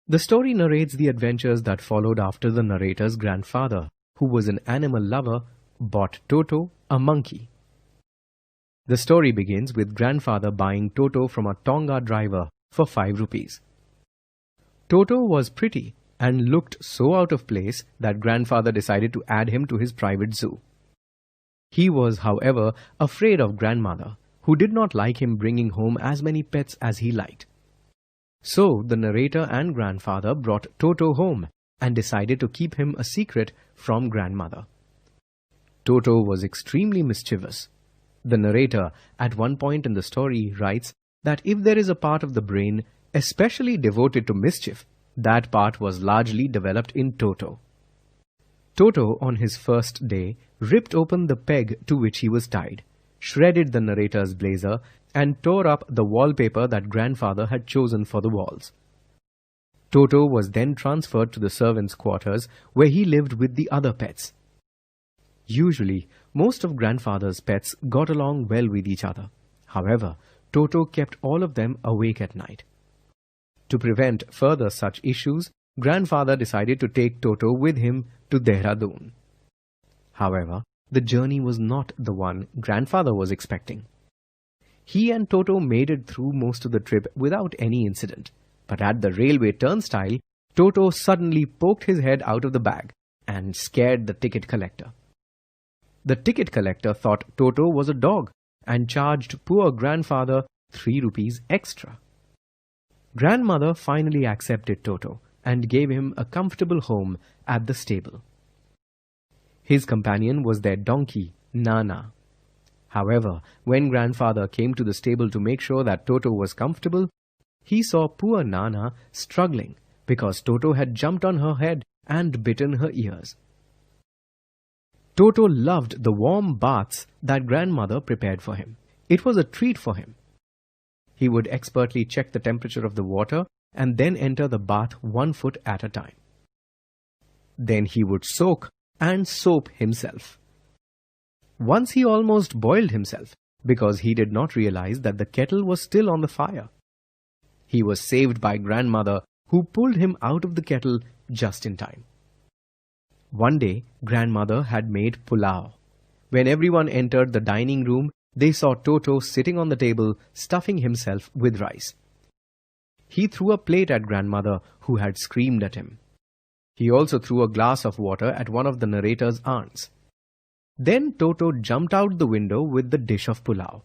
The story narrates the adventures that followed after the narrator's grandfather, who was an animal lover, bought Toto, a monkey. The story begins with grandfather buying Toto from a Tonga driver for 5 rupees. Toto was pretty and looked so out of place that grandfather decided to add him to his private zoo. He was, however, afraid of grandmother, who did not like him bringing home as many pets as he liked. So the narrator and grandfather brought Toto home and decided to keep him a secret from grandmother. Toto was extremely mischievous. The narrator, at one point in the story, writes that if there is a part of the brain especially devoted to mischief, that part was largely developed in Toto. Toto, on his first day, ripped open the peg to which he was tied, shredded the narrator's blazer, and tore up the wallpaper that grandfather had chosen for the walls. Toto was then transferred to the servants' quarters, where he lived with the other pets. Usually, most of grandfather's pets got along well with each other. However, Toto kept all of them awake at night. To prevent further such issues, grandfather decided to take Toto with him to Dehradun. However, the journey was not the one grandfather was expecting. He and Toto made it through most of the trip without any incident, but at the railway turnstile, Toto suddenly poked his head out of the bag and scared the ticket collector. The ticket collector thought Toto was a dog and charged poor grandfather 3 rupees extra. Grandmother finally accepted Toto and gave him a comfortable home at the stable. His companion was their donkey, Nana. However, when grandfather came to the stable to make sure that Toto was comfortable, he saw poor Nana struggling because Toto had jumped on her head and bitten her ears. Toto loved the warm baths that grandmother prepared for him. It was a treat for him. He would expertly check the temperature of the water and then enter the bath 1 foot at a time. Then he would soak and soap himself. Once he almost boiled himself because he did not realize that the kettle was still on the fire. He was saved by grandmother, who pulled him out of the kettle just in time. One day, grandmother had made pulao. When everyone entered the dining room, they saw Toto sitting on the table, stuffing himself with rice. He threw a plate at grandmother, who had screamed at him. He also threw a glass of water at one of the narrator's aunts. Then Toto jumped out the window with the dish of pulao.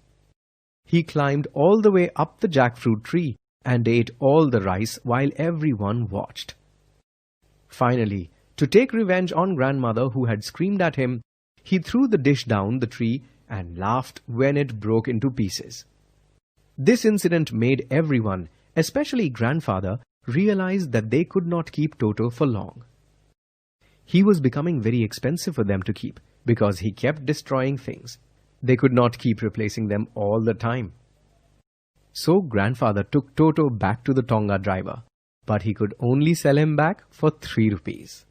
He climbed all the way up the jackfruit tree and ate all the rice while everyone watched. Finally, to take revenge on grandmother, who had screamed at him, he threw the dish down the tree and laughed when it broke into pieces. This incident made everyone, especially grandfather, realize that they could not keep Toto for long. He was becoming very expensive for them to keep because he kept destroying things. They could not keep replacing them all the time. So grandfather took Toto back to the Tonga driver, but he could only sell him back for 3 rupees.